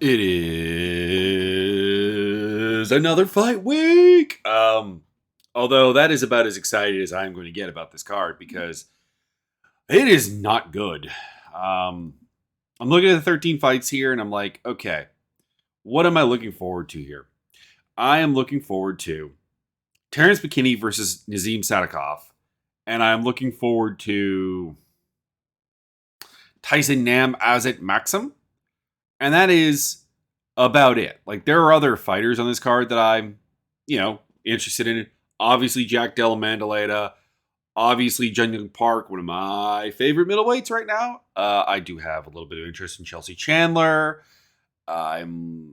It is another fight week. Although that is about as excited as I'm going to get about this card because it is not good. I'm looking at the 13 fights here and I'm like, okay, what am I looking forward to here? I am looking forward to Terrance McKinney versus Nazim Sadykhov, and I'm looking forward to Tyson Azat Maksum, and that is about it. Like, there are other fighters on this card that I'm, interested in. Obviously, Jack Della Mandaleta. Obviously, Jung Park, one of my favorite middleweights right now. I do have a little bit of interest in Chelsea Chandler. Victoria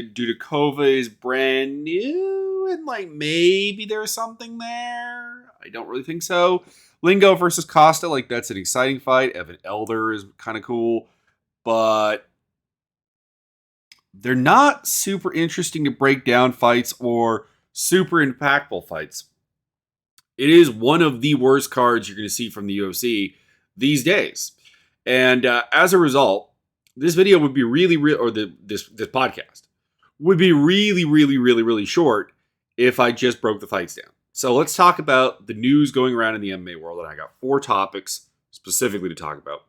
Dudakova is brand new, and like maybe there's something there. I don't really think so. Lingo versus Costa, like that's an exciting fight. Evan Elder is kind of cool, but they're not super interesting to break down fights or super impactful fights. It is one of the worst cards you're going to see from the UFC these days. And as a result, this video would be this podcast would be really short if I just broke the fights down. So let's talk about the news going around in the MMA world. And I got 4 topics specifically to talk about.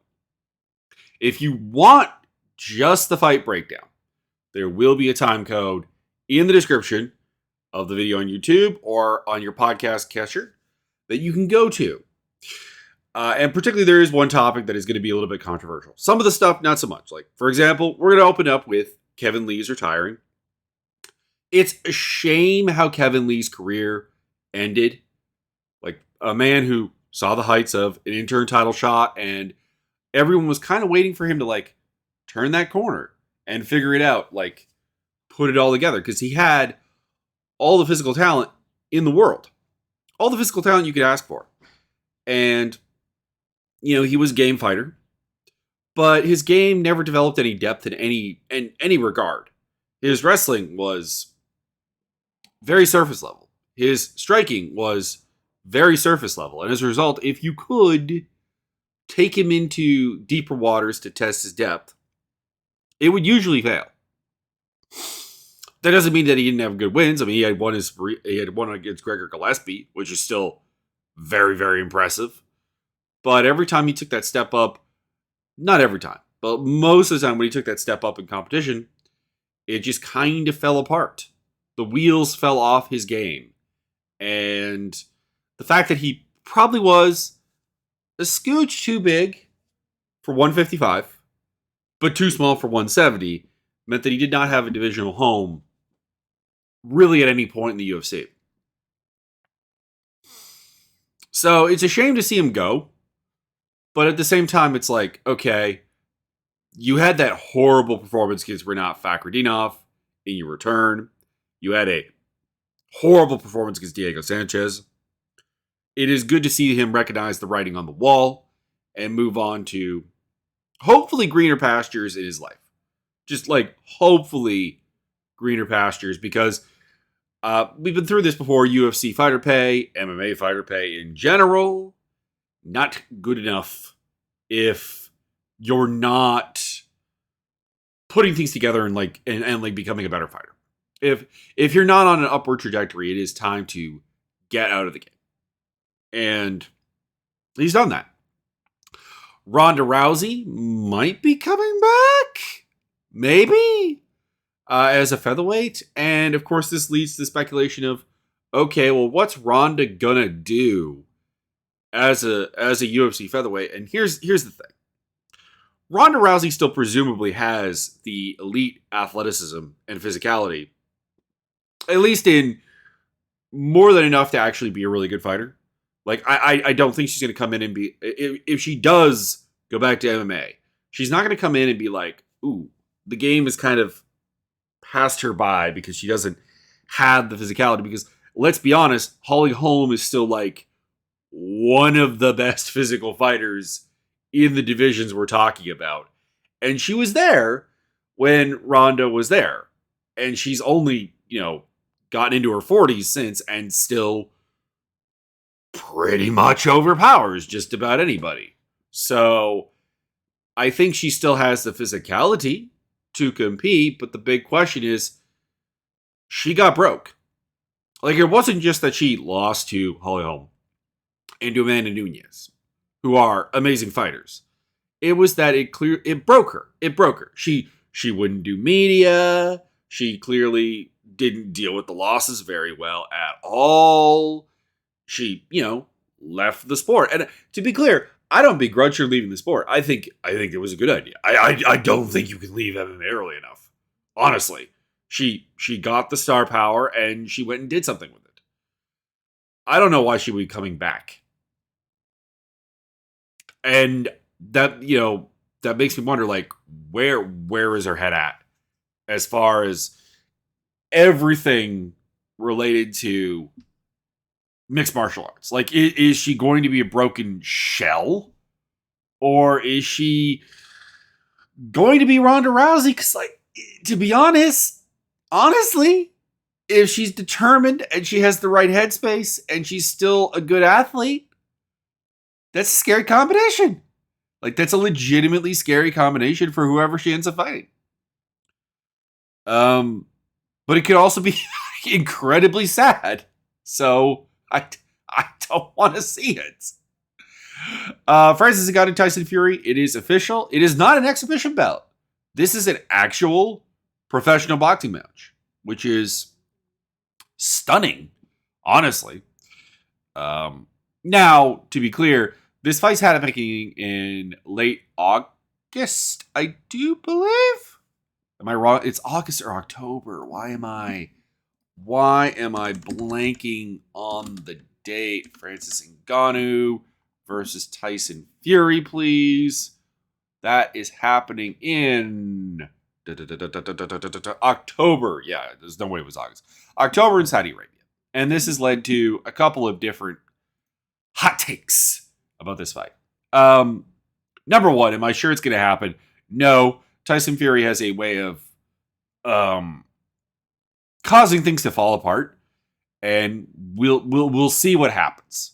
If you want just the fight breakdown, there will be a time code in the description of the video on YouTube or on your podcast catcher that you can go to. And particularly, there is one topic that is going to be a little bit controversial. Some of the stuff, not so much. Like, for example, we're going to open up with Kevin Lee's retiring. It's a shame how Kevin Lee's career ended. Like, a man who saw the heights of an interim title shot, and everyone was kind of waiting for him to, like, turn that corner and figure it out, like, put it all together. Because he had all the physical talent in the world. All the physical talent you could ask for. And, he was a game fighter. But his game never developed any depth in any regard. His wrestling was very surface level. His striking was very surface level. And as a result, if you could take him into deeper waters to test his depth, it would usually fail. That doesn't mean that he didn't have good wins. I mean, he had one against Gregor Gillespie, which is still very, very impressive. But every time he took that step up, not every time, but most of the time when he took that step up in competition, it just kind of fell apart. The wheels fell off his game. And the fact that he probably was a scooch too big for 155, but too small for 170, meant that he did not have a divisional home really at any point in the UFC. So it's a shame to see him go. But at the same time, it's like, okay, you had that horrible performance against Rinat Fakhretdinov in your return. You had a horrible performance against Diego Sanchez. It is good to see him recognize the writing on the wall and move on to hopefully greener pastures in his life. Just like hopefully greener pastures, because we've been through this before. UFC fighter pay, MMA fighter pay in general, not good enough if you're not putting things together and becoming a better fighter. If you're not on an upward trajectory, it is time to get out of the game. And he's done that. Ronda Rousey might be coming back. Maybe. As a featherweight. And of course, this leads to the speculation of, okay, well, what's Ronda gonna do as a UFC featherweight? And here's the thing. Ronda Rousey still presumably has the elite athleticism and physicality, at least in more than enough to actually be a really good fighter. Like, I don't think she's going to come in and be... If she does go back to MMA, she's not going to come in and be like, ooh, the game is kind of passed her by because she doesn't have the physicality. Because, let's be honest, Holly Holm is still, like, one of the best physical fighters in the divisions we're talking about. And she was there when Ronda was there. And she's only, gotten into her 40s since and still pretty much overpowers just about anybody. So I think she still has the physicality to compete. But the big question is, she got broke. Like, it wasn't just that she lost to Holm and to Amanda Nunes, who are amazing fighters. It was that it broke her. It broke her. She wouldn't do media. She clearly didn't deal with the losses very well at all. She, left the sport. And to be clear, I don't begrudge her leaving the sport. I think it was a good idea. I don't think you can leave MMA early enough. Honestly. She got the star power and she went and did something with it. I don't know why she would be coming back. And that, that makes me wonder, like, where is her head at as far as everything related to mixed martial arts? Like, is she going to be a broken shell? Or is she going to be Ronda Rousey? Because, like, to be honestly, if she's determined and she has the right headspace and she's still a good athlete, that's a scary combination. Like, that's a legitimately scary combination for whoever she ends up fighting. But it could also be incredibly sad. So I don't want to see it. Francis Ngannou Tyson Fury. It is official. It is not an exhibition bout. This is an actual professional boxing match, which is stunning, honestly. Now, to be clear, this fight's had a making in late August, I do believe. Am I wrong? It's August or October. Why am I blanking on the date? Francis Ngannou versus Tyson Fury, please. That is happening in October. Yeah, there's no way it was August. October in Saudi Arabia. And this has led to a couple of different hot takes about this fight. Number one, am I sure it's going to happen? No. Tyson Fury has a way of causing things to fall apart, and we'll see what happens.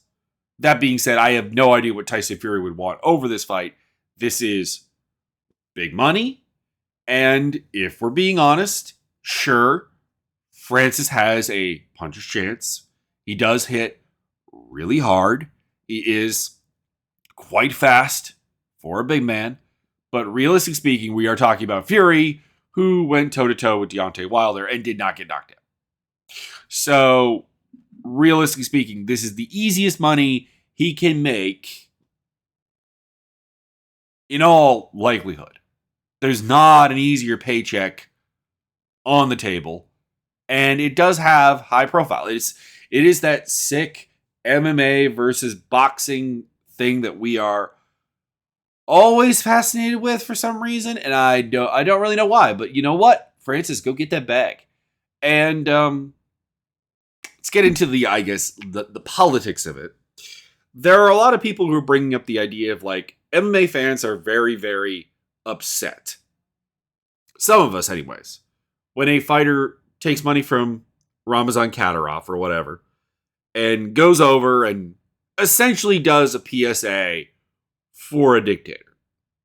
That being said, I have no idea what Tyson Fury would want over this fight. This is big money, and if we're being honest, sure, Francis has a puncher's chance. He does hit really hard. He is quite fast for a big man. But realistically speaking, we are talking about Fury, who went toe-to-toe with Deontay Wilder and did not get knocked out. So, realistically speaking, this is the easiest money he can make in all likelihood. There's not an easier paycheck on the table. And it does have high profile. It is that sick MMA versus boxing thing that we are always fascinated with for some reason, and I don't really know why. But you know what, Francis, go get that bag. And let's get into the politics of it. There are a lot of people who are bringing up the idea of, like, MMA fans are very, very upset. Some of us, anyways, when a fighter takes money from Ramazan Kadyrov or whatever and goes over and essentially does a PSA for a dictator.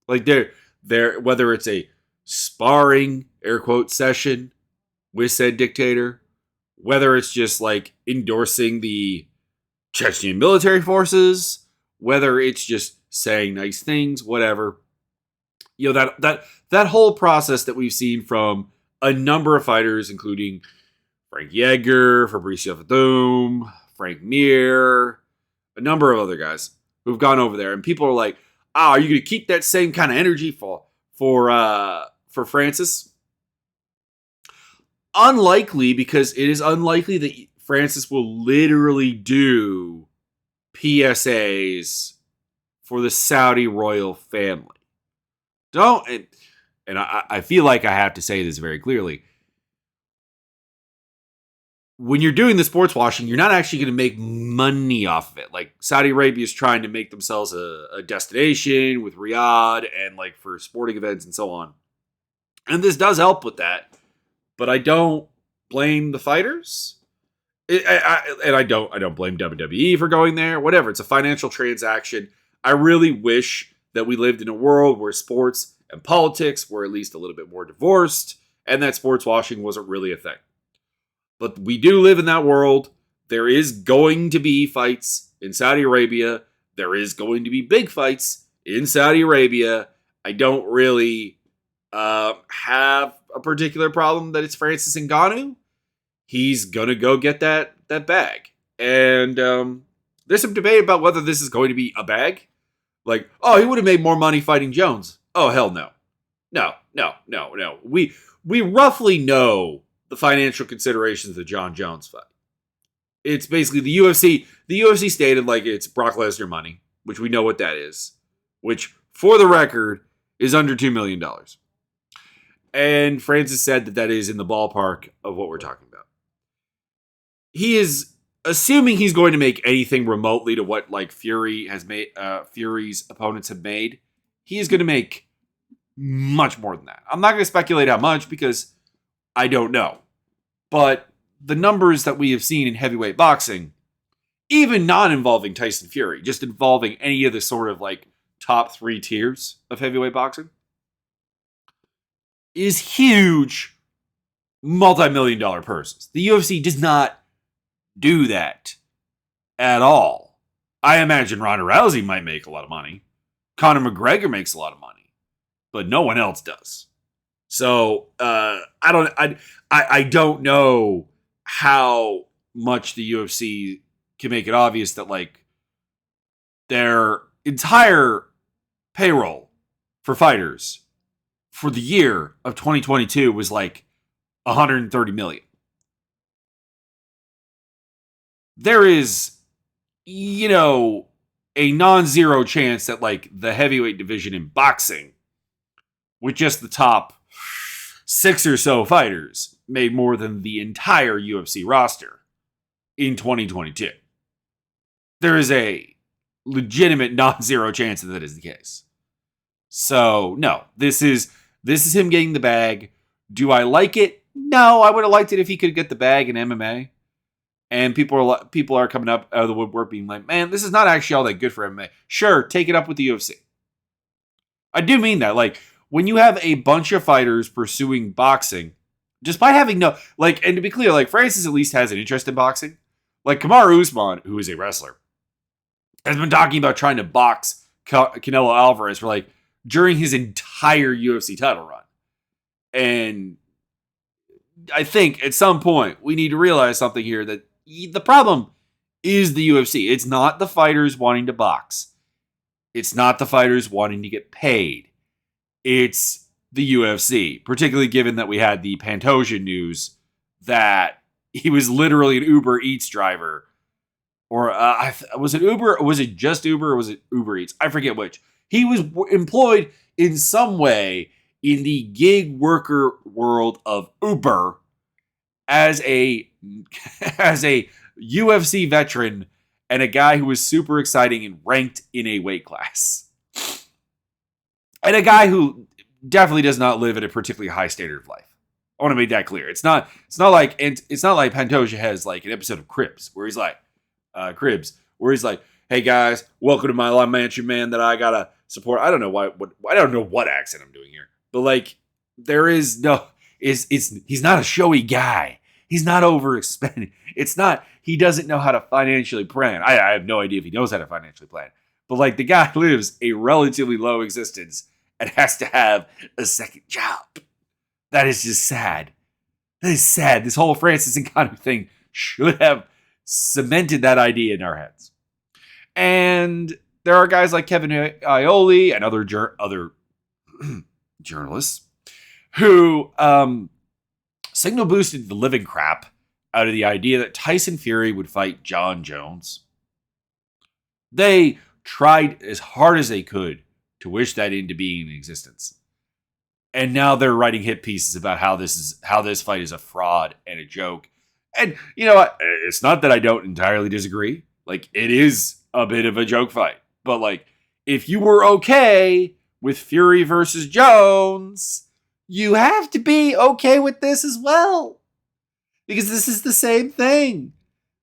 Like, they're whether it's a sparring, air quote, session with said dictator, whether it's just like endorsing the Chechen military forces, whether it's just saying nice things, whatever. You know, that whole process that we've seen from a number of fighters, including Frank Yeager, Fabricio Verdum, Frank Mir, a number of other guys who've gone over there, and people are like, are you going to keep that same kind of energy for Francis? Unlikely, because it is unlikely that Francis will literally do PSAs for the Saudi royal family. And I feel like I have to say this very clearly. When you're doing the sports washing, you're not actually going to make money off of it. Like, Saudi Arabia is trying to make themselves a destination with Riyadh and, like, for sporting events and so on. And this does help with that. But I don't blame the fighters. I don't blame WWE for going there. Whatever. It's a financial transaction. I really wish that we lived in a world where sports and politics were at least a little bit more divorced, and that sports washing wasn't really a thing. But we do live in that world. There is going to be fights in Saudi Arabia. There is going to be big fights in Saudi Arabia. I don't really have a particular problem that it's Francis Ngannou. He's going to go get that bag. And there's some debate about whether this is going to be a bag. Like, oh, he would have made more money fighting Jones. Oh, hell no. No. We roughly know the financial considerations of the John Jones fight. It's basically the UFC. The UFC stated like it's Brock Lesnar money, which we know what that is, which, for the record, is under $2 million. And Francis said that is in the ballpark of what we're talking about. He is assuming he's going to make anything remotely to what like Fury has made, Fury's opponents have made. He is going to make much more than that. I'm not going to speculate how much because I don't know. But the numbers that we have seen in heavyweight boxing, even non-involving Tyson Fury, just involving any of the sort of like top 3 tiers of heavyweight boxing, is huge multi-million-dollar purses. The UFC does not do that at all. I imagine Ronda Rousey might make a lot of money. Conor McGregor makes a lot of money, but no one else does. So I don't know how much the UFC can make it obvious that like their entire payroll for fighters for the year of 2022 was like $130 million. There is, a non-zero chance that like the heavyweight division in boxing, with just the top 6 or so fighters, made more than the entire UFC roster in 2022. There is a legitimate non-zero chance that is the case. So, no, this is him getting the bag. Do I like it? No, I would have liked it if he could get the bag in MMA. And people are coming up out of the woodwork being like, man, this is not actually all that good for MMA. Sure, take it up with the UFC. I do mean that. Like, when you have a bunch of fighters pursuing boxing, despite having no, like, and to be clear, like, Francis at least has an interest in boxing. Like, Kamaru Usman, who is a wrestler, has been talking about trying to box Canelo Alvarez for, like, during his entire UFC title run. And I think at some point we need to realize something here, that the problem is the UFC. It's not the fighters wanting to box. It's not the fighters wanting to get paid. It's the UFC, particularly given that we had the Pantoja news that he was literally an Uber Eats driver. Or was it Uber? Or was it just Uber? Or was it Uber Eats? I forget which. He was employed in some way in the gig worker world of Uber as a UFC veteran and a guy who was super exciting and ranked in a weight class. And a guy who definitely does not live at a particularly high standard of life. I want to make that clear. It's not like Pantoja has like an episode of Cribs where he's like, hey guys, welcome to my mansion, man, that I gotta support. I don't know what accent I'm doing here, but like there is no, he's not a showy guy. He's not overexpending. He doesn't know how to financially plan. I have no idea if he knows how to financially plan, but like the guy lives a relatively low existence and has to have a second job. That is just sad. That is sad. This whole Francis Ngannou thing should have cemented that idea in our heads. And there are guys like Kevin Iole and other journalists who signal boosted the living crap out of the idea that Tyson Fury would fight John Jones. They tried as hard as they could to wish that into being in existence. And now they're writing hit pieces about how this fight is a fraud and a joke. And you know what? It's not that I don't entirely disagree. Like, it is a bit of a joke fight. But like, if you were okay with Fury versus Jones, you have to be okay with this as well. Because this is the same thing.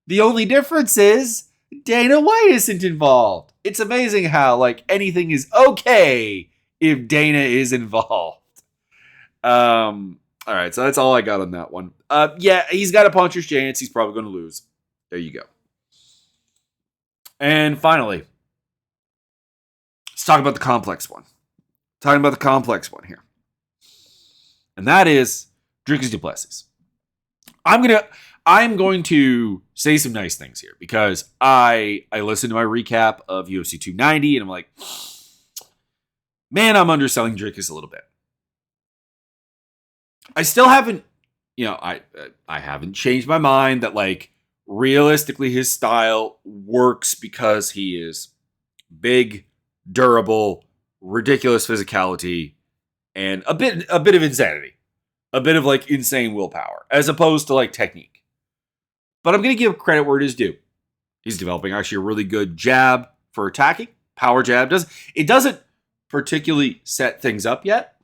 The only difference is Dana White isn't involved. It's amazing how like anything is okay if Dana is involved. All right, so that's all I got on that one. Yeah, he's got a puncher's chance. He's probably going to lose. There you go. And finally, let's talk about the complex one. Talking about the complex one here. And that is Dricus du Plessis. I'm going to say some nice things here because I listened to my recap of UFC 290 and I'm like, man, I'm underselling Dricus a little bit. I still haven't, I haven't changed my mind that like realistically his style works because he is big, durable, ridiculous physicality, and a bit of insanity. A bit of like insane willpower, as opposed to like technique. But I'm going to give credit where it is due. He's developing actually a really good jab for attacking. Power jab. It doesn't particularly set things up yet,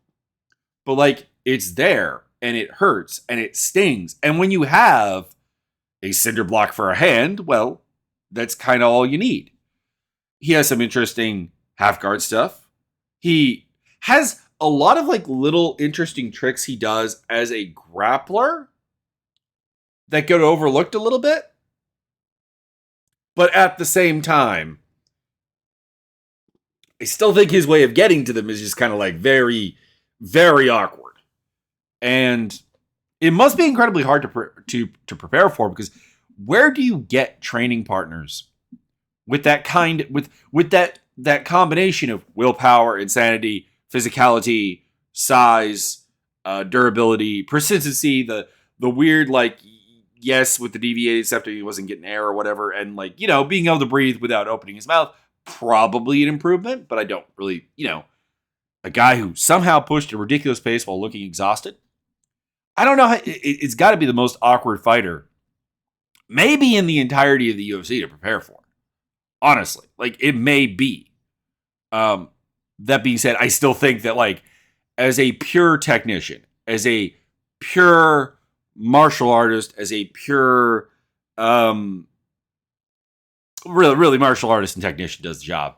but like it's there and it hurts and it stings. And when you have a cinder block for a hand, well, that's kind of all you need. He has some interesting half guard stuff. He has a lot of like little interesting tricks he does as a grappler that get overlooked a little bit. But at the same time, I still think his way of getting to them is just kind of like very, very awkward. And it must be incredibly hard to prepare for, because where do you get training partners with that that combination of willpower, insanity, physicality, size, durability, persistency, the weird like yes with the deviated except he wasn't getting air or whatever, and like being able to breathe without opening his mouth, probably an improvement, but I don't really a guy who somehow pushed a ridiculous pace while looking exhausted. I don't know how it's got to be the most awkward fighter maybe in the entirety of the UFC to prepare for. Honestly, like it may be. That being said, I still think that like as a pure technician, as a pure martial artist, as a pure really martial artist and technician does the job.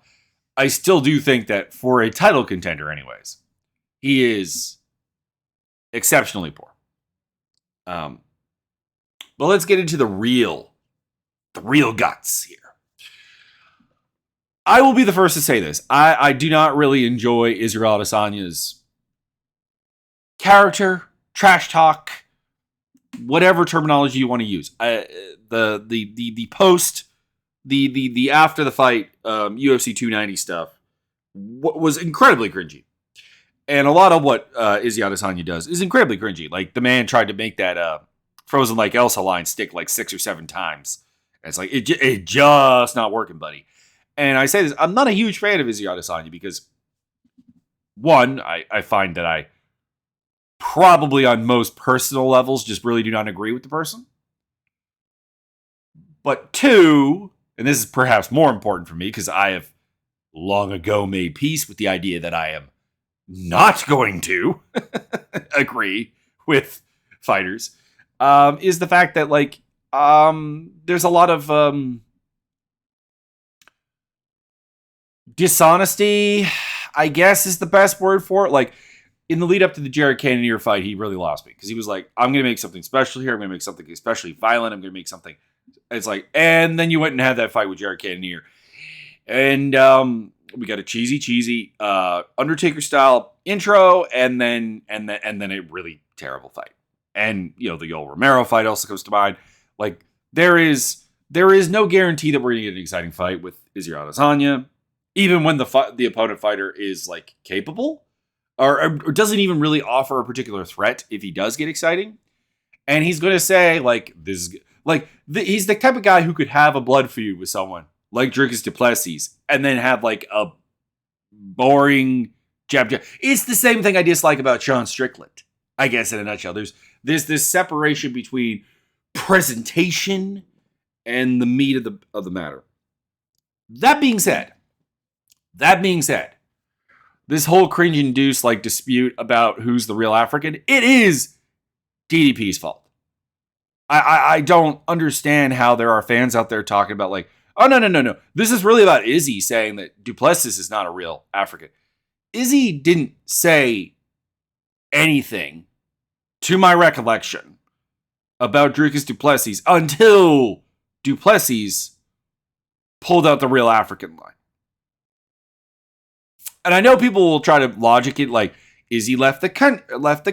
I still do think that for a title contender anyways, he is exceptionally poor. But let's get into the real guts here. I will be the first to say this. I do not really enjoy Israel Adesanya's character, trash talk, whatever terminology you want to use. The post, the after the fight UFC 290 stuff was incredibly cringy. And a lot of what Izzy Adesanya does is incredibly cringy. Like the man tried to make that Frozen Like Elsa line stick like 6 or 7 times. And it's like, it just not working, buddy. And I say this, I'm not a huge fan of Izzy Adesanya because, one, I find that I probably on most personal levels just really do not agree with the person. But two, and this is perhaps more important for me because I have long ago made peace with the idea that I am not going to agree with fighters, is the fact that like there's a lot of dishonesty, I guess is the best word for it. Like in the lead up to the Jared Cannonier fight, he really lost me because he was like, I'm going to make something special here. I'm going to make something especially violent. I'm going to make something. It's like, and then you went and had that fight with Jared Cannonier. And we got a cheesy Undertaker style intro, and then a really terrible fight. And the Yoel Romero fight also comes to mind. Like there is no guarantee that we're going to get an exciting fight with Izzy Adesanya, even when the opponent fighter is like capable, or doesn't even really offer a particular threat if he does get exciting. And he's going to say like this, he's the type of guy who could have a blood feud with someone like Dricus du Plessis, and then have like a boring jab. It's the same thing I dislike about Sean Strickland, I guess, in a nutshell. There's this separation between presentation and the meat of the matter. That being said, this whole cringe-induced like dispute about who's the real African, it is DDP's fault. I don't understand how there are fans out there talking about like, oh, no. This is really about Izzy saying that du Plessis is not a real African. Izzy didn't say anything, to my recollection, about Dricus du Plessis until du Plessis pulled out the real African line. And I know people will try to logic it like Izzy left the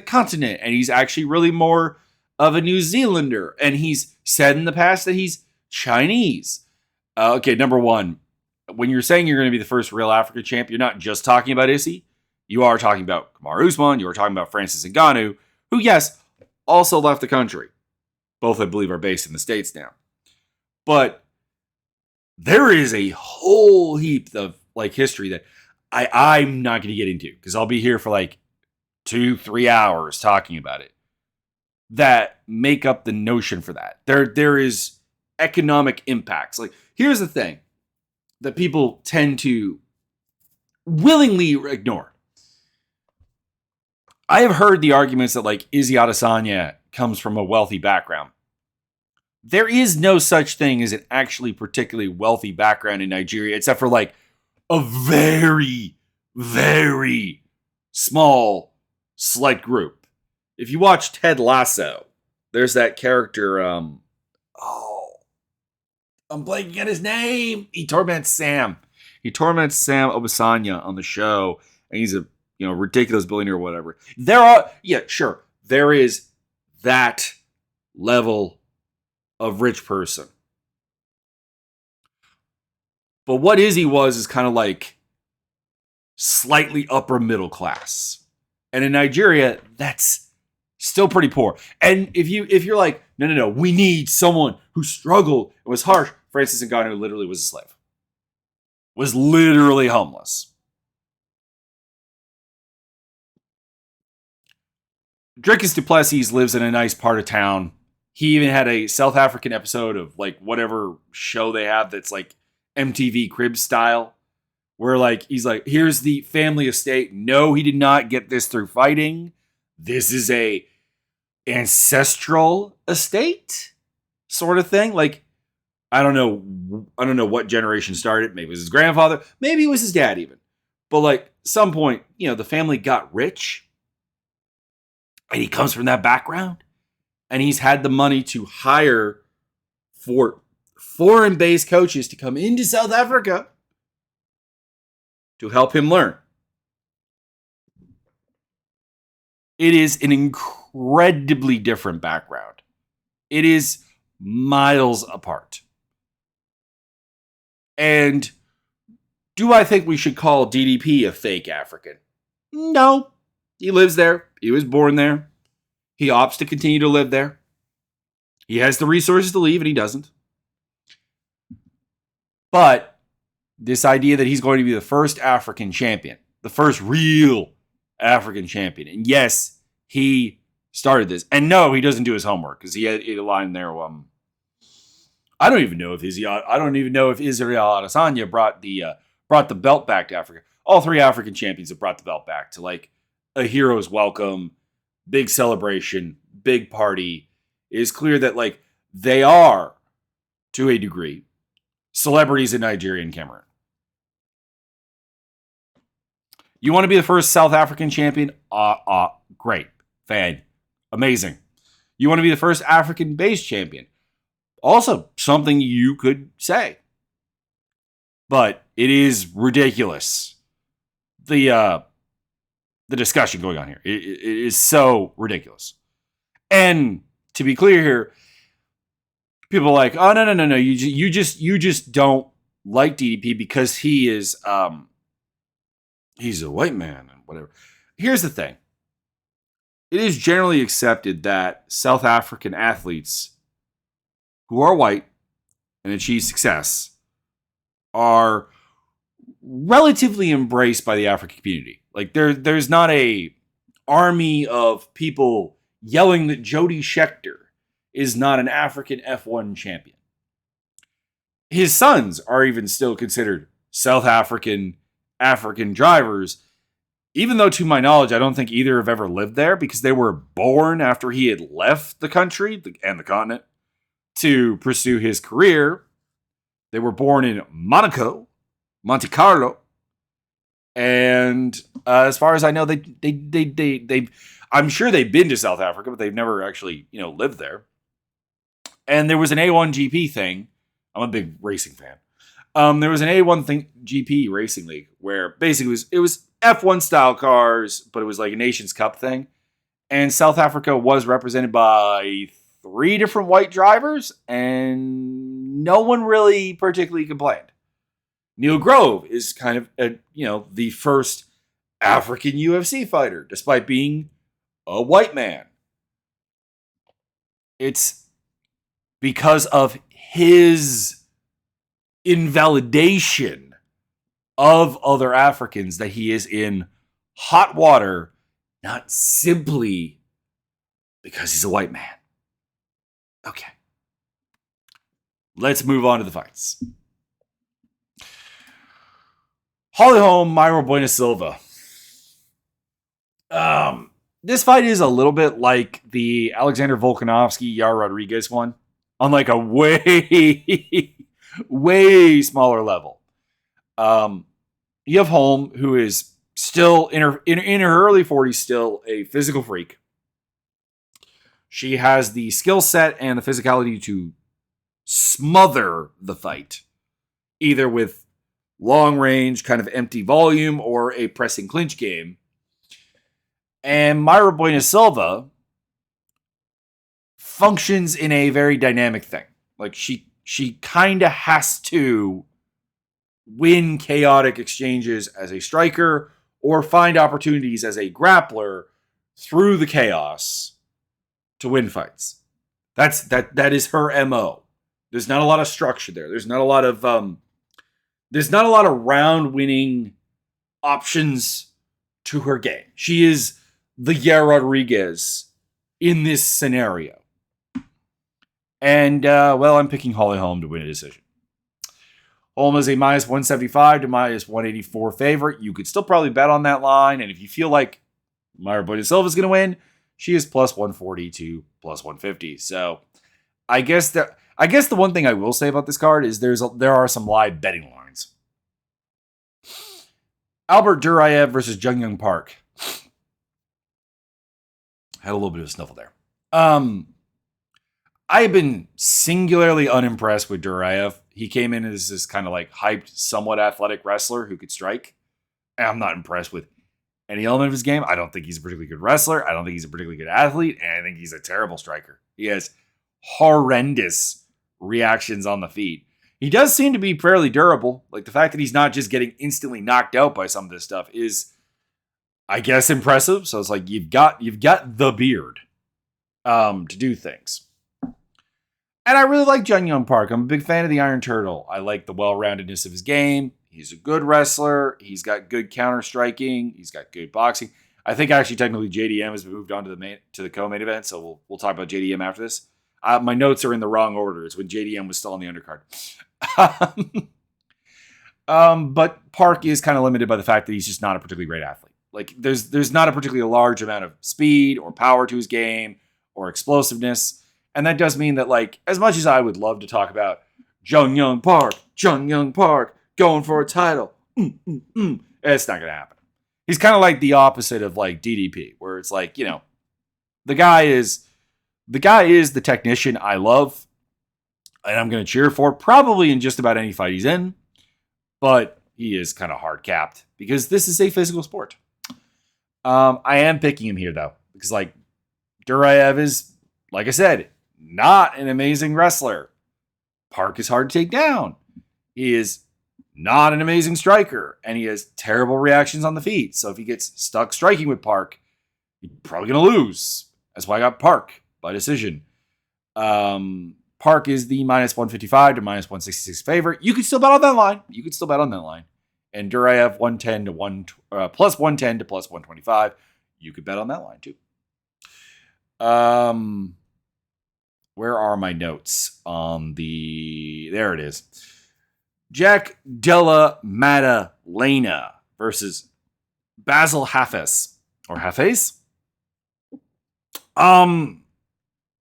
continent and he's actually really more of a New Zealander. And he's said in the past that he's Chinese. Okay, number one, when you're saying you're going to be the first real African champ, you're not just talking about Izzy. You are talking about Kamaru Usman. You are talking about Francis Ngannou, who, yes, also left the country. Both, I believe, are based in the States now. But there is a whole heap of like history that I'm not going to get into because I'll be here for like 2-3 hours talking about it that make up the notion for that. There is economic impacts. Like, here's the thing that people tend to willingly ignore. I have heard the arguments that like Izzy Adesanya comes from a wealthy background. There is no such thing as an actually particularly wealthy background in Nigeria, except for like a very, very small, select group. If you watch Ted Lasso, there's that character, I'm blanking on his name. He torments Sam Obasanya on the show, and he's a ridiculous billionaire or whatever. There is that level of rich person. But what Izzy was is kind of like slightly upper middle class. And in Nigeria, that's still pretty poor. And if you're like, no, we need someone who struggled and was harsh. Francis Ngannou literally was a slave. Was literally homeless. Dricus du Plessis lives in a nice part of town. He even had a South African episode of like whatever show they have that's like MTV Cribs style, where like he's like, here's the family estate. No, he did not get this through fighting. This is a ancestral estate sort of thing. Like, I don't know what generation started. Maybe it was his grandfather. Maybe it was his dad even. But like some point, the family got rich. And he comes from that background. And he's had the money to hire for foreign-based coaches to come into South Africa to help him learn. It is an incredibly different background. It is miles apart. And do I think we should call DDP a fake African? No. He lives there. He was born there. He opts to continue to live there. He has the resources to leave, and he doesn't. But this idea that he's going to be the first African champion, the first real African champion, and yes, he started this. And no, he doesn't do his homework because he had a line there. I don't even know if Israel Adesanya brought the belt back to Africa. All three African champions have brought the belt back to like a hero's welcome. Big celebration, big party. It is clear that like they are, to a degree, celebrities in Nigeria and Cameroon. You want to be the first South African champion? Great. Fan. Amazing. You want to be the first African-based champion? Also, something you could say. But it is ridiculous. The discussion going on here. It is so ridiculous. And to be clear here, people are like, oh, no. You just don't like DDP because he is, he's a white man and whatever. Here's the thing. It is generally accepted that South African athletes who are white and achieve success are relatively embraced by the African community. Like there's not a army of people yelling that Jody Scheckter is not an African F1 champion. His sons are even still considered South African drivers, even though to my knowledge, I don't think either have ever lived there because they were born after he had left the country and the continent to pursue his career. They were born in Monaco, Monte Carlo, And as far as I know, they I'm sure they've been to South Africa, but they've never actually, lived there. And there was an A1 GP thing. I'm a big racing fan. There was an A1 GP racing league where basically it was F1 style cars, but it was like a Nations Cup thing. And South Africa was represented by 3 different white drivers, and no one really particularly complained. Neil Grove is kind of, the first African UFC fighter, despite being a white man. It's because of his invalidation of other Africans that he is in hot water, not simply because he's a white man. Okay. Let's move on to the fights. Holly Holm, Bueno Silva. This fight is a little bit like the Alexander Volkanovski, Yair Rodriguez one, on like a way, way smaller level. You have Holm, who is still in her early 40s, still a physical freak. She has the skill set and the physicality to smother the fight, either with long range, kind of empty volume, or a pressing clinch game. And Bueno Silva functions in a very dynamic thing. Like she kind of has to win chaotic exchanges as a striker or find opportunities as a grappler through the chaos to win fights. That is her MO. There's not a lot of structure there. There's not a lot of round winning options to her game. She is the Yair Rodriguez in this scenario. And I'm picking Holly Holm to win a decision. Holm is a minus 175 to minus 184 favorite. You could still probably bet on that line. And if you feel like Bueno Silva is going to win, she is plus 140 to plus 150. So I guess the one thing I will say about this card is there are some live betting lines. Albert Duraev versus Jung Young Park. Had a little bit of a sniffle there. I have been singularly unimpressed with Duraev. He came in as this kind of like hyped, somewhat athletic wrestler who could strike. And I'm not impressed with any element of his game. I don't think he's a particularly good wrestler. I don't think he's a particularly good athlete. And I think he's a terrible striker. He has horrendous reactions on the feet. He does seem to be fairly durable. Like the fact that he's not just getting instantly knocked out by some of this stuff is, I guess, impressive. So it's like you've got the beard to do things. And I really like Jung Young Park. I'm a big fan of the Iron Turtle. I like the well-roundedness of his game. He's a good wrestler. He's got good counter-striking. He's got good boxing. I think actually technically JDM has moved on to the co-main event, so we'll talk about JDM after this. My notes are in the wrong order. It's when JDM was still on the undercard. But Park is kind of limited by the fact that he's just not a particularly great athlete. Like there's not a particularly large amount of speed or power to his game or explosiveness. And that does mean that, like, as much as I would love to talk about Jung Young Park going for a title, it's not going to happen. He's kind of like the opposite of like DDP, where it's like, the guy is the technician I love, and I'm going to cheer for probably in just about any fight he's in, but he is kind of hard capped because this is a physical sport. I am picking him here though, because like Duraev is, like I said, not an amazing wrestler. Park is hard to take down. He is not an amazing striker, and he has terrible reactions on the feet. So if he gets stuck striking with Park, he's probably going to lose. That's why I got Park by decision. Park is the minus 155 to minus 166 favorite. You could still bet on that line. And Duraev plus 110 to plus 125. You could bet on that line too. Where are my notes on there it is. Jack Della Maddalena versus Basil Hafez. Or Hafez?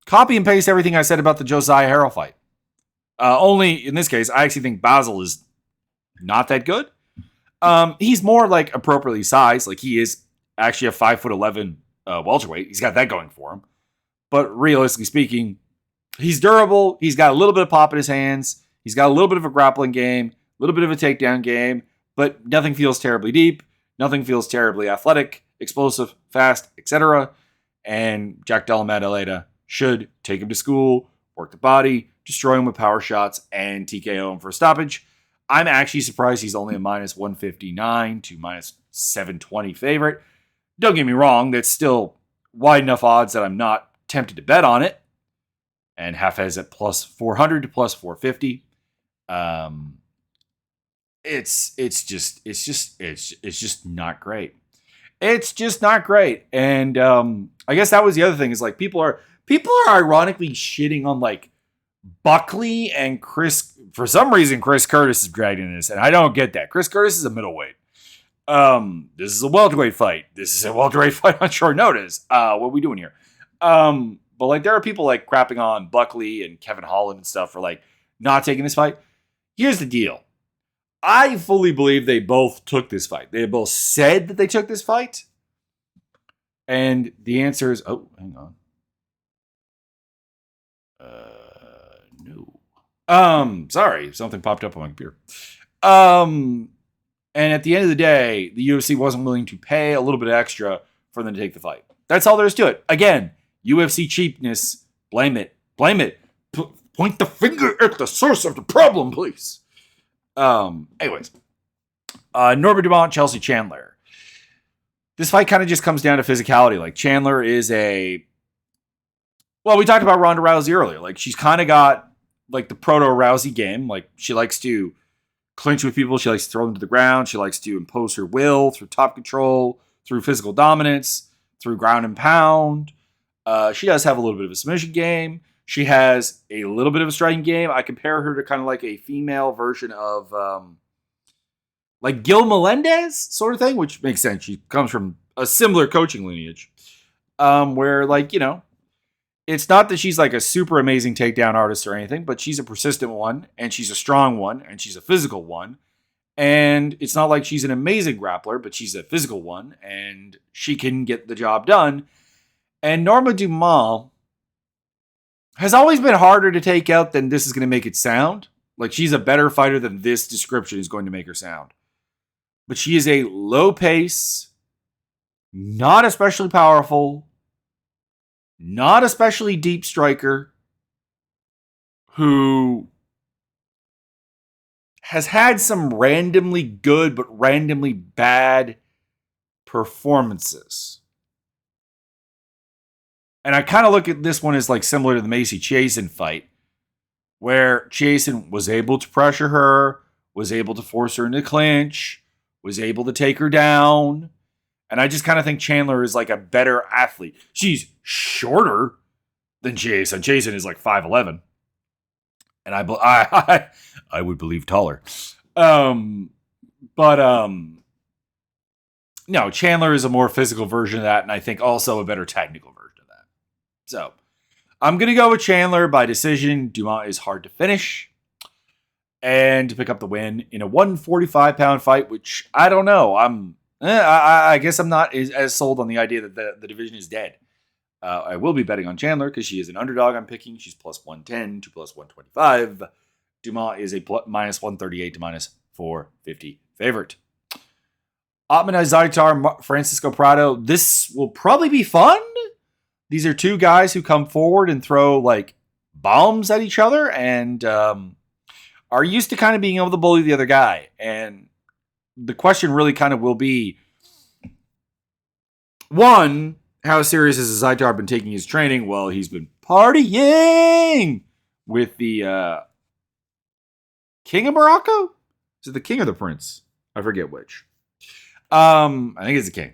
Copy and paste everything I said about the Josiah Harrell fight. Only, in this case, I actually think Basil is not that good. He's more like appropriately sized. Like he is actually a 5'11" welterweight. He's got that going for him. But realistically speaking, he's durable. He's got a little bit of pop in his hands. He's got a little bit of a grappling game, a little bit of a takedown game, but nothing feels terribly deep. Nothing feels terribly athletic, explosive, fast, etc. And Jack Della Maddalena should take him to school, work the body, destroy him with power shots, and TKO him for a stoppage. I'm actually surprised he's only a minus 159 to minus 720 favorite. Don't get me wrong, that's still wide enough odds that I'm not tempted to bet on it. And Hafez at plus 400 to plus 450. It's just not great. It's just not great. And I guess that was the other thing is like people are ironically shitting on like Buckley and Chris. For some reason, Chris Curtis is dragged into this, and I don't get that. Chris Curtis is a middleweight. This is a welterweight fight. This is a welterweight fight on short notice. What are we doing here? But like there are people like crapping on Buckley and Kevin Holland and stuff for like not taking this fight. Here's the deal. I fully believe they both took this fight. They both said that they took this fight. And the answer is, oh, hang on. No. Sorry, something popped up on my computer. And at the end of the day, the UFC wasn't willing to pay a little bit extra for them to take the fight. That's all there is to it. Again, UFC cheapness. Blame it. Blame it. Point the finger at the source of the problem, please. Anyways. Norbert Dumont, Chelsea Chandler. This fight kind of just comes down to physicality. Like, Chandler is well, we talked about Ronda Rousey earlier. Like, she's kind of got, like, the proto-Rousey game. Like, she likes to clinch with people. She likes to throw them to the ground. She likes to impose her will through top control, through physical dominance, through ground and pound. She does have a little bit of a submission game. She has a little bit of a striking game. I compare her to kind of like a female version of like Gil Melendez sort of thing, which makes sense. She comes from a similar coaching lineage where, like, you know, it's not that she's like a super amazing takedown artist or anything, but she's a persistent one, and she's a strong one, and she's a physical one. And it's not like she's an amazing grappler, but she's a physical one, and she can get the job done. And Norma Dumont has always been harder to take out than this is going to make it sound. Like, she's a better fighter than this description is going to make her sound. But she is a low pace, not especially powerful, not especially deep striker who has had some randomly good but randomly bad performances. And I kind of look at this one as like similar to the Macy Chiasson fight, where Chiasson was able to pressure her, was able to force her into clinch, was able to take her down. And I just kind of think Chandler is like a better athlete. She's shorter than Chiasson. Chiasson is like 5'11". And I would believe taller. No, Chandler is a more physical version of that, and I think also a better technical version of that. So, I'm going to go with Chandler by decision. Dumont is hard to finish. And to pick up the win in a 145-pound fight, which I don't know. I guess I'm not as sold on the idea that the division is dead. I will be betting on Chandler because she is an underdog I'm picking. She's plus 110 to plus 125. Dumont is a minus 138 to minus 450 favorite. Ottman Azaitar, Francisco Prado. This will probably be fun. These are two guys who come forward and throw like bombs at each other and are used to kind of being able to bully the other guy. And the question really kind of will be, one, how serious has Azaitar been taking his training? Well, he's been partying with the King of Morocco? Is it the King or the Prince? I forget which. I think it's the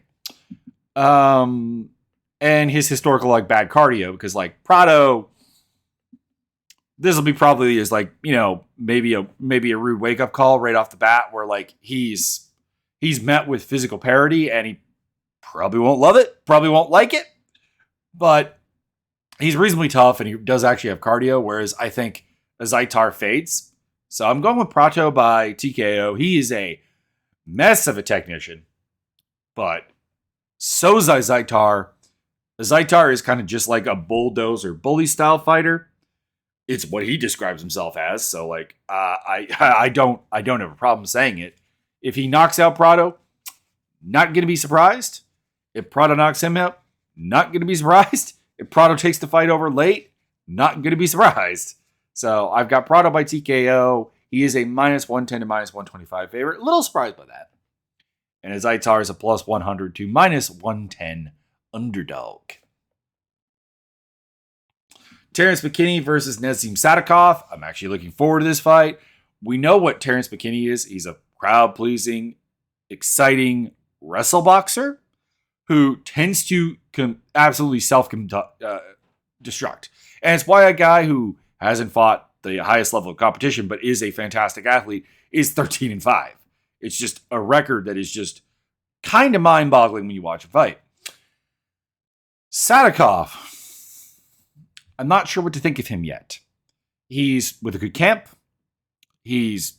King. And his historical like bad cardio, because like Prado, this will be probably is like, you know, maybe a rude wake up call right off the bat, where like he's met with physical parity and he probably won't love it, probably won't like it, but he's reasonably tough and he does actually have cardio. Whereas I think Azaitar fades. So I'm going with Prado by TKO. He is a mess of a technician, but so's Azaitar. Azaitar is kind of just like a bulldozer bully style fighter. It's what he describes himself as. So like, I don't have a problem saying it. If he knocks out Prado, not going to be surprised. If Prado knocks him out, not going to be surprised. If Prado takes the fight over late, not going to be surprised. So I've got Prado by TKO. He is a -110 to -125 favorite. A little surprised by that. And Azaitar is a +100 to -110 underdog. Terrance McKinney versus Nazim Sadykhov. I'm actually looking forward to this fight. We know what Terrance McKinney is. He's a crowd-pleasing, exciting wrestle boxer who tends to absolutely self-destruct. And it's why a guy who hasn't fought the highest level of competition but is a fantastic athlete is 13-5. It's just a record that is just kind of mind-boggling when you watch a fight. Sadykhov, I'm not sure what to think of him yet. He's with a good camp. He's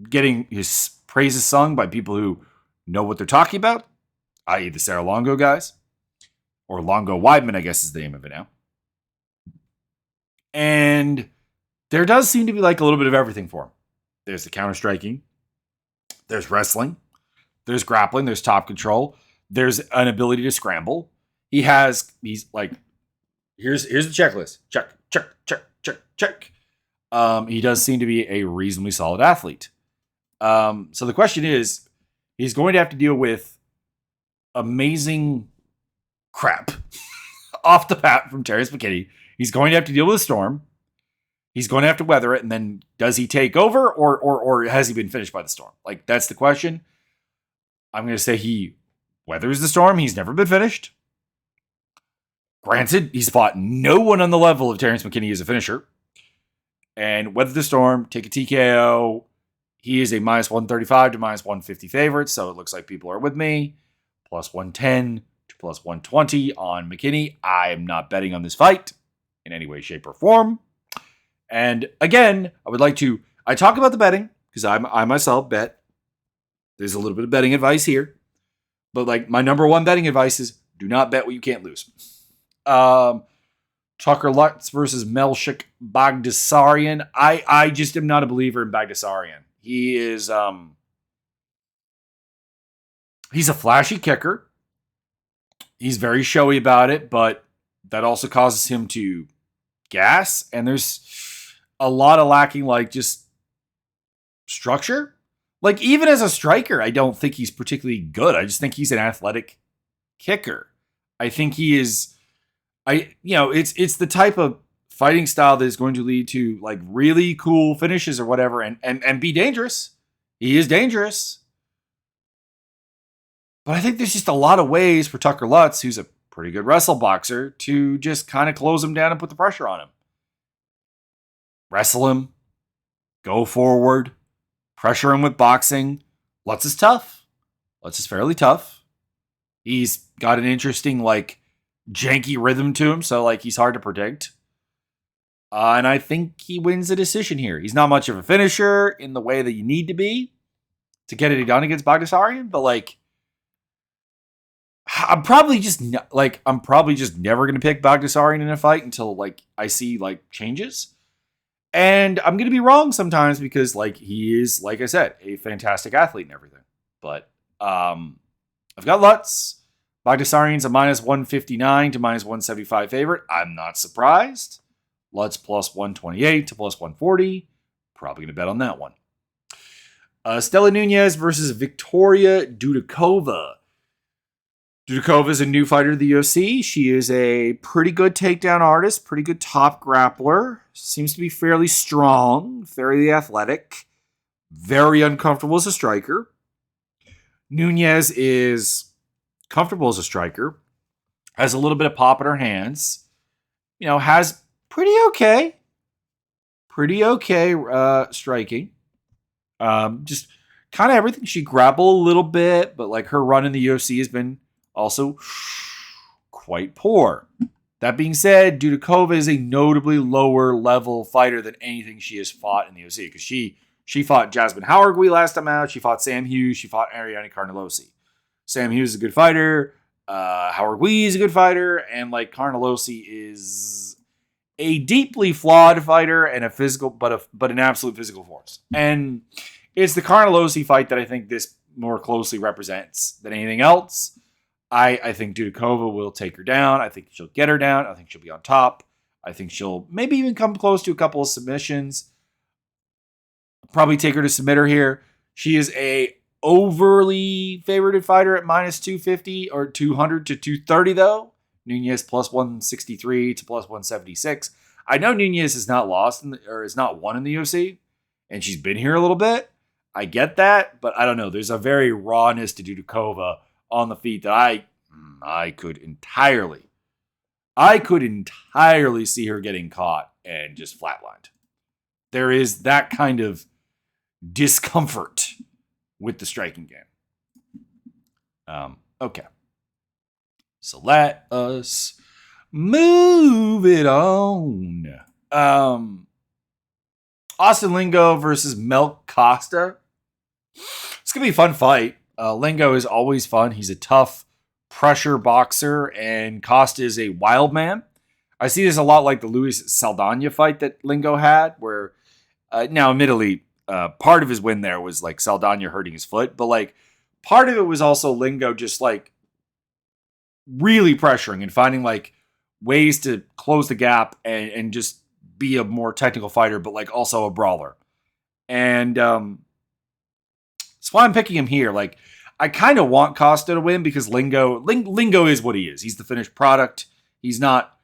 getting his praises sung by people who know what they're talking about, i.e. the Sarah Longo guys. Or Longo Weidman, I guess is the name of it now. And there does seem to be like a little bit of everything for him. There's the counter-striking. There's wrestling. There's grappling. There's top control. There's an ability to scramble. He's like, here's the checklist. Check, check, check, check, check. He does seem to be a reasonably solid athlete. So the question is, he's going to have to deal with amazing crap off the bat from Terrance McKinney. He's going to have to deal with a storm. He's going to have to weather it. And then does he take over or has he been finished by the storm? Like, that's the question. I'm going to say he weathers the storm. He's never been finished. Granted, he's fought no one on the level of Terrance McKinney as a finisher. And weather the storm, take a TKO. He is a -135 to -150 favorite, so it looks like people are with me. +110 to +120 on McKinney. I am not betting on this fight in any way, shape, or form. And again, I talk about the betting because I myself bet. There's a little bit of betting advice here. But like my number one betting advice is do not bet what you can't lose. Tucker Lutz versus Melchik Bagdasaryan. I just am not a believer in Bagdasaryan. He is he's a flashy kicker. He's very showy about it, but that also causes him to gas, and there's a lot of lacking like just structure. Like even as a striker, I don't think he's particularly good. I just think he's an athletic kicker. I think he is it's the type of fighting style that is going to lead to like really cool finishes or whatever and be dangerous. He is dangerous. But I think there's just a lot of ways for Tucker Lutz, who's a pretty good wrestle boxer, to just kind of close him down and put the pressure on him. Wrestle him, go forward, pressure him with boxing. Lutz is tough. Lutz is fairly tough. He's got an interesting, like, janky rhythm to him, so, like, he's hard to predict. And I think he wins the decision here. He's not much of a finisher in the way that you need to be to get it done against Bagdasaryan, but, like, I'm probably just never going to pick Bagdasaryan in a fight until, like, I see, like, changes. And I'm going to be wrong sometimes because, like, he is, like I said, a fantastic athlete and everything. But I've got Lutz. Bagdasaryan's a -159 to -175 favorite. I'm not surprised. Lutz +128 to +140. Probably going to bet on that one. Stella Nunez versus Victoria Dudakova. Dudakova is a new fighter to the UFC. She is a pretty good takedown artist, pretty good top grappler. Seems to be fairly strong, fairly athletic, very uncomfortable as a striker. Nunez is comfortable as a striker, has a little bit of pop in her hands, has pretty okay striking. Just kind of everything. She grappled a little bit, but like her run in the UFC has been also quite poor. That being said, Dudakova is a notably lower level fighter than anything she has fought in the UFC because she She fought Jasmine Howargui last time out. She fought Sam Hughes. She fought Ariane Carnelossi. Sam Hughes is a good fighter. Howargui is a good fighter. And like Carnelossi is a deeply flawed fighter and a physical, but an absolute physical force. And it's the Carnelossi fight that I think this more closely represents than anything else. I think Dudikova will take her down. I think she'll get her down. I think she'll be on top. I think she'll maybe even come close to a couple of submissions. Probably take her to submit her here. She is a overly favorited fighter at minus 250 or 200 to 230 though. Nunes plus 163 to plus 176. I know Nunes is not lost or is not won in the UFC, and she's been here a little bit. I get that, but I don't know. There's a very rawness to Dudikova on the feet that I could entirely see her getting caught and just flatlined. There is that kind of discomfort with the striking game. Okay. So let us move it on. Austin Lingo versus Mel Costa. It's going to be a fun fight. Lingo is always fun. He's a tough pressure boxer, and Costa is a wild man. I see this a lot like the Luis Saldana fight that Lingo had, where now admittedly, part of his win there was like Saldana hurting his foot, but like part of it was also Lingo just like really pressuring and finding like ways to close the gap and just be a more technical fighter, but like also a brawler. And that's why I'm picking him here. Like, I kind of want Costa to win because Lingo is what he is. He's the finished product. He's not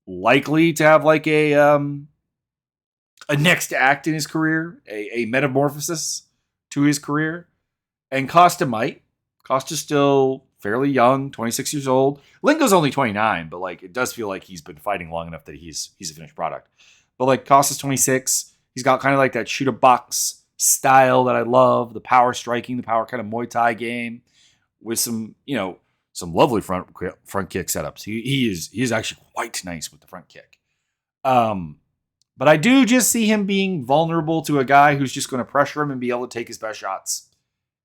likely to have like a next act in his career, a metamorphosis to his career. And Costa might. Costa's still fairly young, 26 years old. Lingo's only 29, but like it does feel like he's been fighting long enough that he's a finished product. But like Costa's 26. He's got kind of like that shoot a box style that I love, the power striking, the power kind of Muay Thai game with some lovely front kick setups. He is actually quite nice with the front kick. But I do just see him being vulnerable to a guy who's just going to pressure him and be able to take his best shots.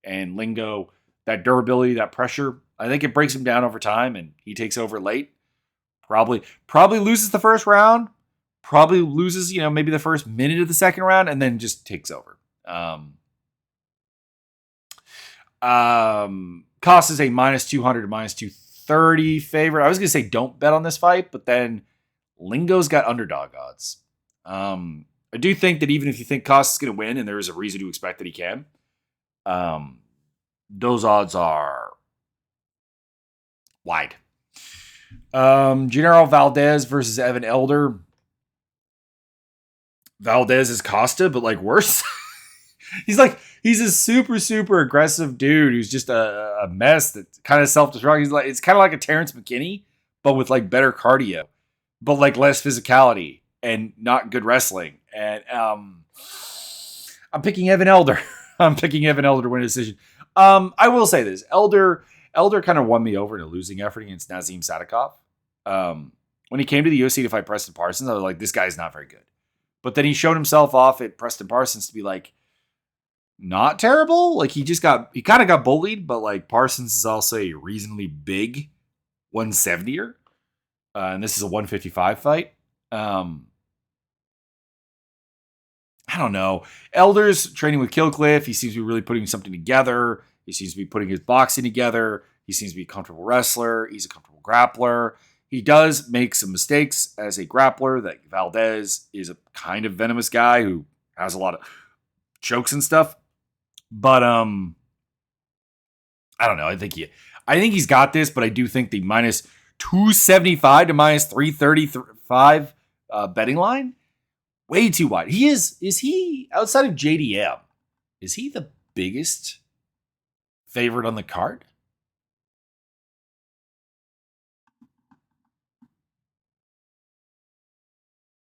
And Lingo, that durability, that pressure, I think it breaks him down over time and he takes over late. Probably loses the first round, probably loses, maybe the first minute of the second round and then just takes over. Costa's a minus 200 to minus 230 favorite. I was going to say don't bet on this fight, but then Lingo's got underdog odds. I do think that even if you think Costa's going to win, and there is a reason to expect that he can, those odds are wide. General Valdez versus Evan Elder. Valdez is Costa, but like worse. He's a super, super aggressive dude who's just a mess that's kind of self-destructing. It's kind of like a Terrance McKinney, but with like better cardio, but like less physicality and not good wrestling. And I'm picking Evan Elder. I'm picking Evan Elder to win a decision. I will say this. Elder kind of won me over in a losing effort against Nazim Sadykhov. When he came to the UFC to fight Preston Parsons, I was like, this guy's not very good. But then he showed himself off at Preston Parsons to be like, not terrible. Like he kind of got bullied, but like Parsons is also a reasonably big 170er. And this is a 155 fight. I don't know. Elder's training with Killcliff. He seems to be really putting something together. He seems to be putting his boxing together. He seems to be a comfortable wrestler. He's a comfortable grappler. He does make some mistakes as a grappler. That Valdez is a kind of venomous guy who has a lot of chokes and stuff. But I don't know. I think he's got this, but I do think the minus 275 to minus 335 betting line way too wide. Is he outside of JDM? Is he the biggest favorite on the card?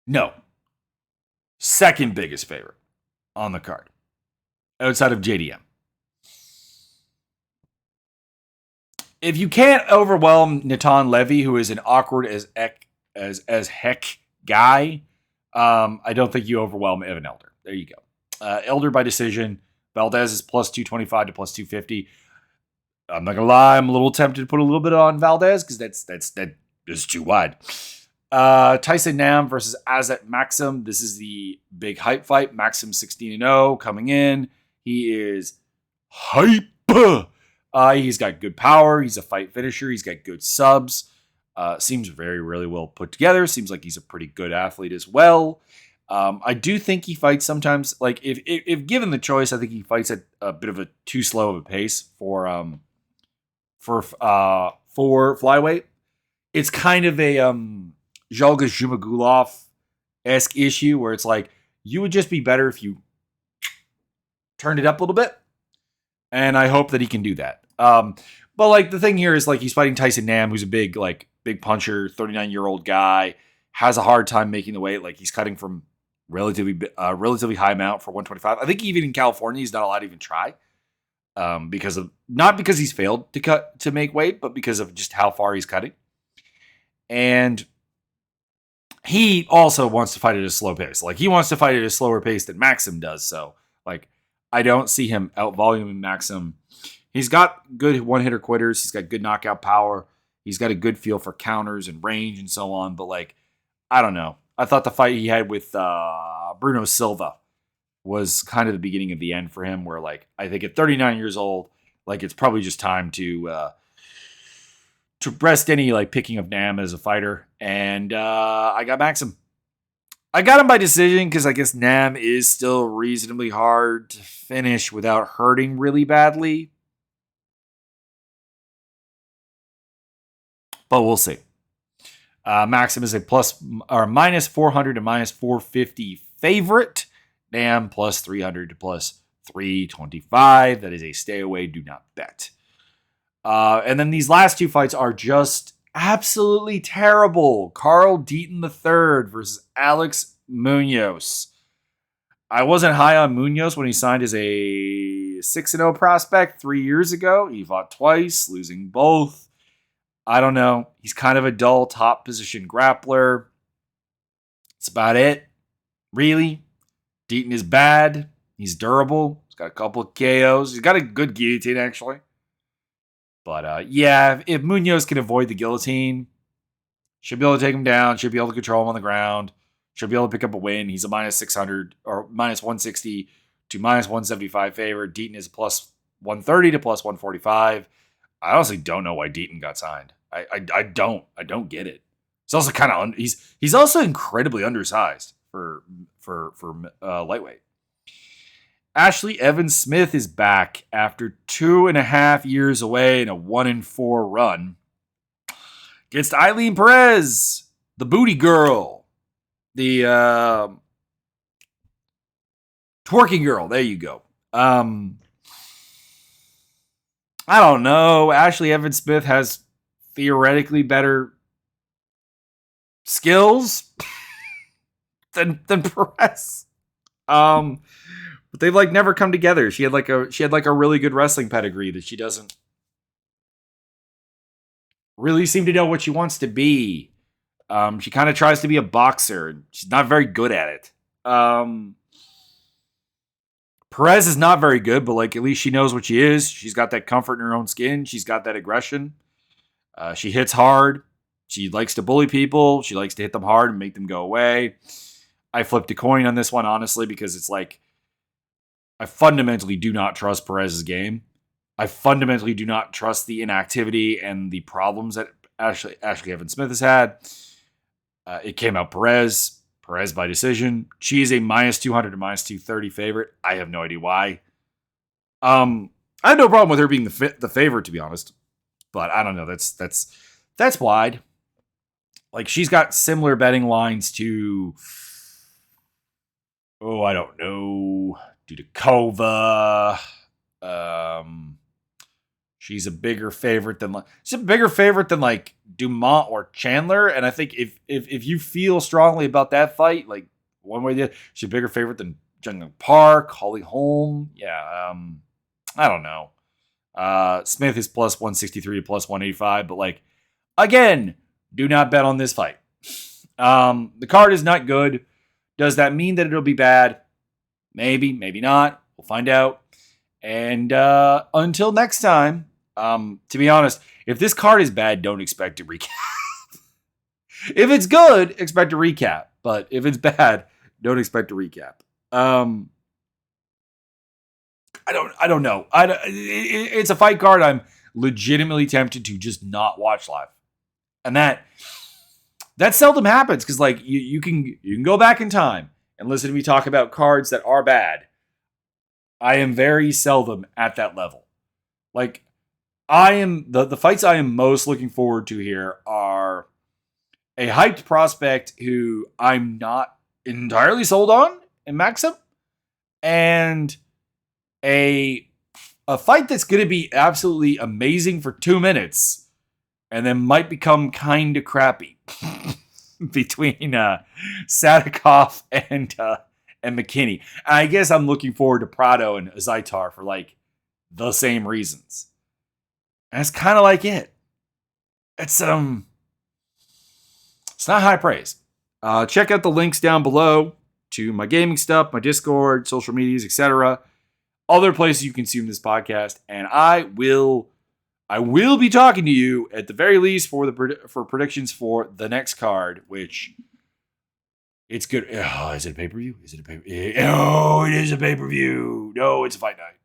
No. Second biggest favorite on the card outside of JDM. If you can't overwhelm Natan Levy, who is an awkward as heck guy, I don't think you overwhelm Evan Elder. There you go. Elder by decision. Valdez is plus 225 to plus 250. I'm not gonna lie, I'm a little tempted to put a little bit on Valdez because that is too wide. Tyson Nam versus Azat Maksum. This is the big hype fight. Maksum 16-0 coming in. He is hype. He's got good power. He's a fight finisher. He's got good subs. Seems really well put together. Seems like he's a pretty good athlete as well. I do think he fights sometimes. Like if given the choice, I think he fights at a bit of a too slow of a pace for flyweight. It's kind of a Zhalga Zhumagulov-esque issue where it's like you would just be better if you turned it up a little bit. And I hope that he can do that. But like the thing here is like he's fighting Tyson Nam, who's a big puncher, 39-year-old guy, has a hard time making the weight. Like he's cutting from relatively high amount for 125. I think even in California, he's not allowed to even try. Not because he's failed to make weight, but because of just how far he's cutting. And he also wants to fight at a slow pace. Like he wants to fight at a slower pace than Maksum does. So like I don't see him out-voluming Maksum. He's got good one-hitter quitters. He's got good knockout power. He's got a good feel for counters and range and so on. But like, I don't know. I thought the fight he had with Bueno Silva was kind of the beginning of the end for him, where like I think at 39 years old, like it's probably just time to rest any like picking of Nam as a fighter. And I got Maksum. I got him by decision because I guess Nam is still reasonably hard to finish without hurting really badly. But we'll see. Maksum is a minus 400 to minus 450 favorite. Nam plus 300 to plus 325. That is a stay away, do not bet. And then these last two fights are just absolutely terrible. Carl Deaton III versus Alex Munoz. I wasn't high on Munoz when he signed as a 6-0 prospect 3 years ago. He fought twice, losing both. I don't know. He's kind of a dull top position grappler. That's about it. Really. Deaton is bad. He's durable. He's got a couple of KOs. He's got a good guillotine, actually. But yeah, if Munoz can avoid the guillotine, should be able to take him down, should be able to control him on the ground, should be able to pick up a win. He's a minus 600 or minus 160 to minus 175 favorite. Deaton is plus 130 to plus 145. I honestly don't know why Deaton got signed. I don't get it. He's also kind of he's also incredibly undersized for lightweight. Ashley Evans Smith is back after 2.5 years away in a 1-4 run against Eileen Perez, the booty girl, the twerking girl. There you go. I don't know. Ashley Evans Smith has theoretically better skills than Perez. But they've like never come together. She had like a really good wrestling pedigree that she doesn't really seem to know what she wants to be. She kind of tries to be a boxer, and she's not very good at it. Perez is not very good, but like at least she knows what she is. She's got that comfort in her own skin. She's got that aggression. She hits hard. She likes to bully people. She likes to hit them hard and make them go away. I flipped a coin on this one, honestly, because it's like I fundamentally do not trust Perez's game. I fundamentally do not trust the inactivity and the problems that Ashley Evans Smith has had. It came out Perez by decision. She is a minus 200 to minus 230 favorite. I have no idea why. I had no problem with her being the favorite, to be honest. But I don't know. That's wide. Like she's got similar betting lines to, I don't know, Dudakova. She's a bigger favorite than like Dumont or Chandler. And I think if you feel strongly about that fight, like one way or the other, she's a bigger favorite than Jung Park, Holly Holm. Yeah, I don't know. Smith is plus 163 to plus 185, but like again, do not bet on this fight. The card is not good. Does that mean that it'll be bad? Maybe, maybe not. We'll find out. And until next time, to be honest, if this card is bad, don't expect a recap. If it's good, expect a recap. But if it's bad, don't expect a recap. I don't know. It's a fight card I'm legitimately tempted to just not watch live. And that seldom happens because like you can go back in time and listen to me talk about cards that are bad. I am very seldom at that level. Like I am the fights I am most looking forward to here are a hyped prospect who I'm not entirely sold on in Maksum, and a fight that's going to be absolutely amazing for 2 minutes and then might become kind of crappy between Sadykhov and McKinney. And I guess I'm looking forward to Prado and Azaitar for like the same reasons. And it's kind of like it. It's not high praise. Check out the links down below to my gaming stuff, my Discord, social medias, etc. Other places you consume this podcast, and I will be talking to you at the very least for predictions for the next card, which it's good. Oh, is it a pay-per-view? Is it a pay-per-view? Oh, it is a pay-per-view. No, it's a fight night.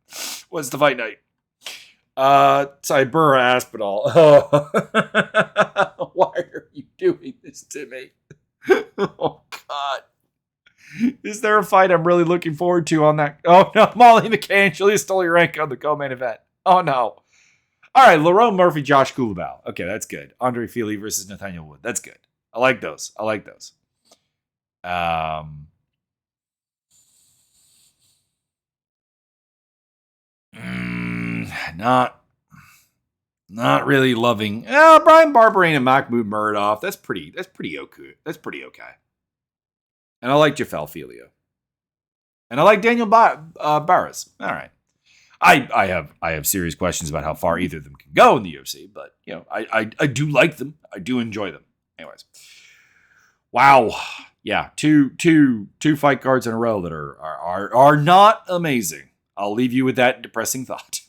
What's the fight night? Cyber Aspinall. Oh. Why are you doing this to me? Oh, God. Is there a fight I'm really looking forward to on that? Oh, no. Molly McCann and Julia Stolyarenko on the co-main event. Oh, no. All right. Lerone Murphy, Josh Kulabau. Okay, that's good. Andre Feely versus Nathaniel Wood. That's good. I like those. Not really loving. Brian Barberine and Mahmoud Muradov. That's pretty okay. And I like Jafel Filio. And I like Daniel Barras. All right. I have serious questions about how far either of them can go in the UFC, but you know, I do like them. I do enjoy them. Anyways. Wow. Yeah, two fight cards in a row that are not amazing. I'll leave you with that depressing thought.